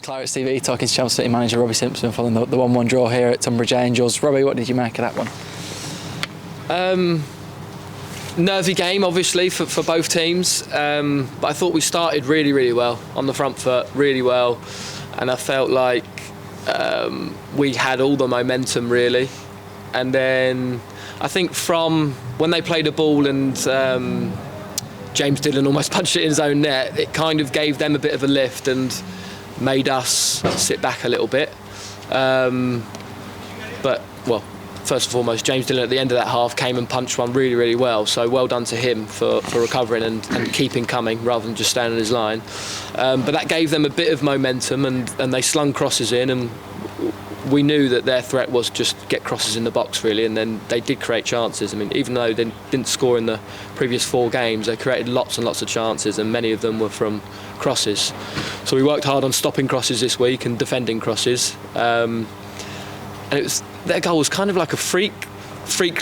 Claret TV talking to Chelsea City Manager Robbie Simpson following the 1-1 draw here at Tonbridge Angels. Robbie, what did you make of that one? Nervy game, obviously, for both teams, but I thought we started really well on the front foot, really well, and I felt like we had all the momentum really. And then I think from when they played a ball and James Dillon almost punched it in his own net, it kind of gave them a bit of a lift and made us sit back a little bit. But, well, first and foremost, James Dillon at the end of that half came and punched one really well, so well done to him for recovering and keeping coming rather than just staying on his line. But that gave them a bit of momentum and they slung crosses in, and we knew that their threat was just get crosses in the box really, and then they did create chances. I mean, even though they didn't score in the previous 4 games, they created lots and lots of chances, and many of them were from crosses. So we worked hard on stopping crosses this week and defending crosses. And their goal was kind of like a freak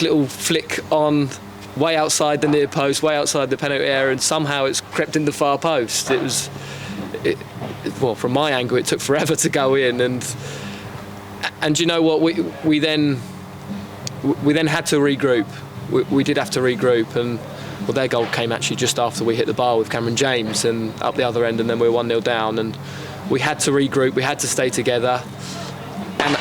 little flick on way outside the near post, way outside the penalty area, and somehow it's crept in the far post. Well, from my angle, it took forever to go in, and you know what? We then had to regroup. We did have to regroup, and well, their goal came actually just after we hit the bar with Cameron James and up the other end, and then we were 1-0 down, and we had to regroup. We had to stay together. And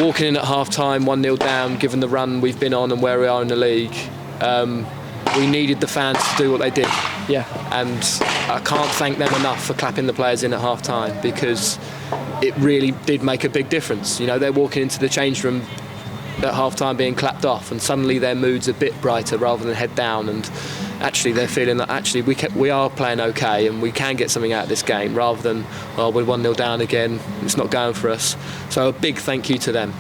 walking in at half-time, 1-0 down, given the run we've been on and where we are in the league, we needed the fans to do what they did. Yeah. And I can't thank them enough for clapping the players in at half-time, because it really did make a big difference. You know, they're walking into the change room at half-time being clapped off, and suddenly their mood's a bit brighter rather than head down, and actually they're feeling that actually we are playing okay and we can get something out of this game, rather than, oh, we're 1-0 down again, it's not going for us. So a big thank you to them.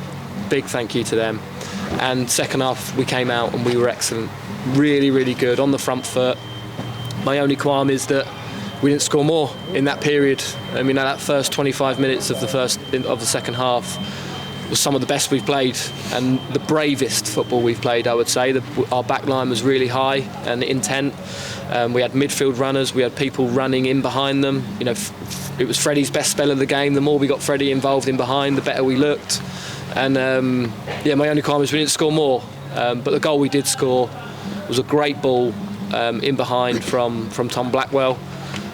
And second half we came out and we were excellent, really good on the front foot. My only qualm is that we didn't score more in that period. I mean, that first 25 minutes of the second half was some of the best we've played and the bravest football we've played, I would say. Our back line was really high and intent. We had midfield runners, we had people running in behind them. You know, it was Freddie's best spell of the game. The more we got Freddie involved in behind, the better we looked. And my only comment is we didn't score more. But the goal we did score was a great ball in behind from Tom Blackwell.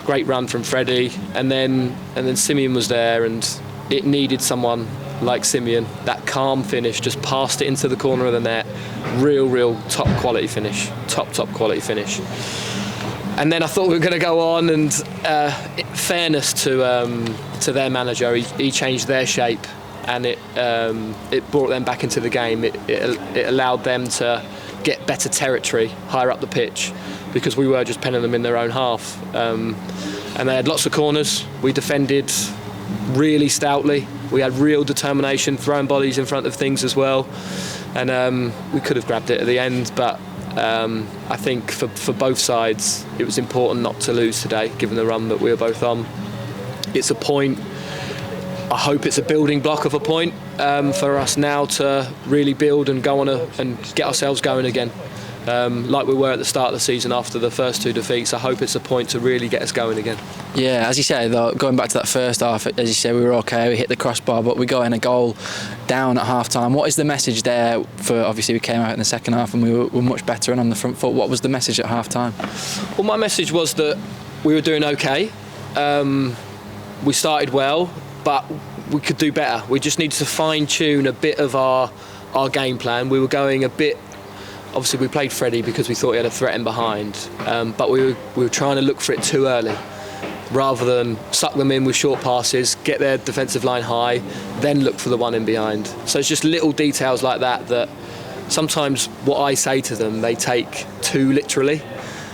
Great run from Freddie, and then Simeon was there, and it needed someone like Simeon. That calm finish, just passed it into the corner of the net. Real top quality finish. And then I thought we were going to go on, and fairness to their manager, he changed their shape, and it brought them back into the game. It allowed them to get better territory higher up the pitch, because we were just penning them in their own half. And they had lots of corners. We defended really stoutly. We had real determination, throwing bodies in front of things as well. And we could have grabbed it at the end, but I think for both sides, it was important not to lose today, given the run that we were both on. It's a point. I hope it's a building block of a point for us now to really build and go on and get ourselves going again. Like we were at the start of the season after the first 2 defeats. I hope it's a point to really get us going again. Yeah, as you say, though, going back to that first half, as you say, we were okay, we hit the crossbar, but we got in a goal down at half-time. What is the message there for, obviously we came out in the second half and we were much better and on the front foot. What was the message at half-time? Well, my message was that we were doing okay. We started well, but we could do better. We just needed to fine-tune a bit of our game plan. We were going a bit... Obviously, we played Freddie because we thought he had a threat in behind, but we were trying to look for it too early, rather than suck them in with short passes, get their defensive line high, then look for the one in behind. So it's just little details like that sometimes what I say to them, they take too literally.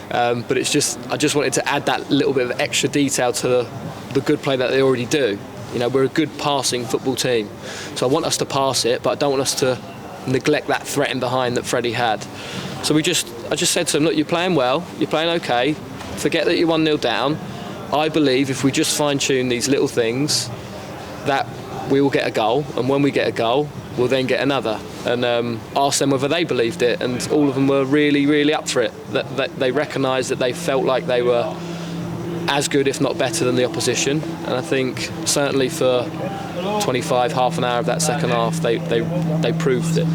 But I just wanted to add that little bit of extra detail to the good play that they already do. You know, we're a good passing football team, so I want us to pass it, but I don't want us to neglect that threat in behind that Freddie had. So I just said to him, look, you're playing well, you're playing okay, forget that you're 1-0 down. I believe if we just fine-tune these little things, that we will get a goal, and when we get a goal, we'll then get another. And asked them whether they believed it, and all of them were really up for it. That they recognised that they felt like they were as good, if not better, than the opposition. And I think certainly for 25, half an hour of that second half, they proved it.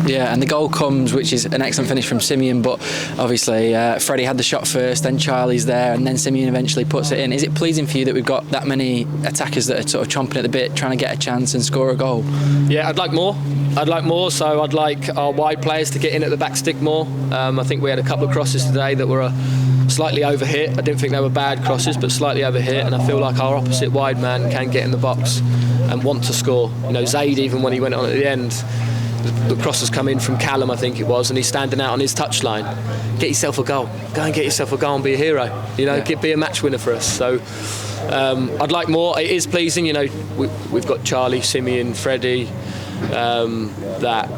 Yeah, and the goal comes, which is an excellent finish from Simeon, but obviously Freddie had the shot first, then Charlie's there, and then Simeon eventually puts it in. Is it pleasing for you that we've got that many attackers that are sort of chomping at the bit, trying to get a chance and score a goal? Yeah, I'd like more. So I'd like our wide players to get in at the back stick more. I think we had a couple of crosses today that were slightly overhit. I didn't think they were bad crosses, but slightly overhit, and I feel like our opposite wide man can get in the box and want to score. You know, Zaid, even when he went on at the end, the cross has come in from Callum, I think it was, and he's standing out on his touchline. Get yourself a goal. Go and get yourself a goal and be a hero. You know, be a match winner for us. So I'd like more. It is pleasing. You know, we've got Charlie, Simeon, Freddie, that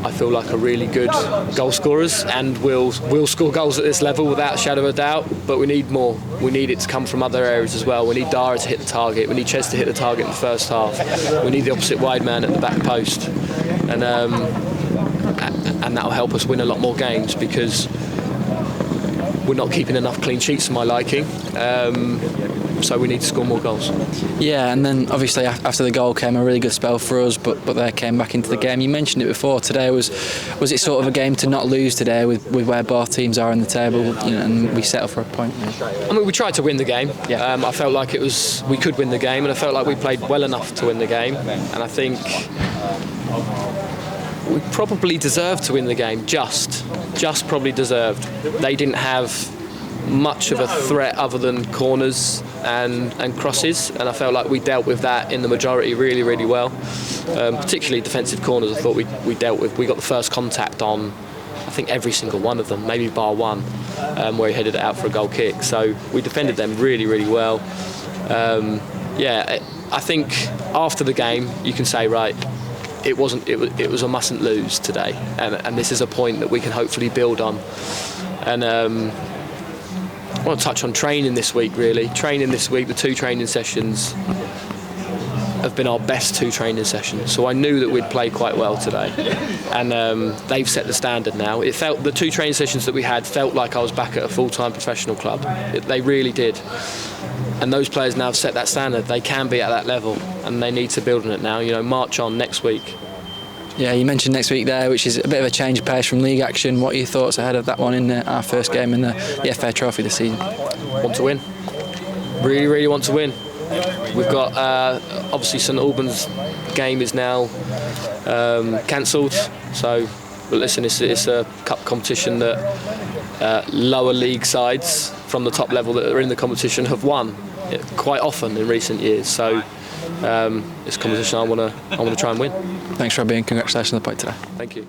I feel like are really good goal scorers and will score goals at this level without a shadow of a doubt, but we need more. We need it to come from other areas as well. We need Dara to hit the target, we need Ches to hit the target in the first half, we need the opposite wide man at the back post, and that'll help us win a lot more games, because we're not keeping enough clean sheets for my liking. So we need to score more goals. Yeah, and then obviously after the goal came a really good spell for us, but they came back into the game. You mentioned it before. Today was it sort of a game to not lose today with where both teams are in the table, you know, and we settled for a point. I mean, we tried to win the game. Yeah. I felt like we could win the game, and I felt like we played well enough to win the game. And I think we probably deserved to win the game. Just probably deserved. They didn't have much of a threat other than corners and crosses, and I felt like we dealt with that in the majority really, really well. Particularly defensive corners, I thought we dealt with. We got the first contact on, I think, every single one of them, maybe bar one, where he headed it out for a goal kick. So we defended them really, really well. I think after the game you can say, right, it was a mustn't lose today, and this is a point that we can hopefully build on. And I want to touch on training this week, really. Training this week, the 2 training sessions have been our best 2 training sessions. So I knew that we'd play quite well today. And they've set the standard now. It felt, the 2 training sessions that we had felt like I was back at a full-time professional club. They really did. And those players now have set that standard. They can be at that level, and they need to build on it now. You know, march on next week. Yeah, you mentioned next week there, which is a bit of a change of pace from league action. What are your thoughts ahead of that one in our first game in the FA Trophy this season? Want to win. Really, really want to win. We've got, obviously, St Albans game is now cancelled. So, but listen, it's a cup competition that lower league sides from the top level that are in the competition have won quite often in recent years. So it's a competition I want to try and win. Thanks, Robbie, and congratulations on the point today. Thank you.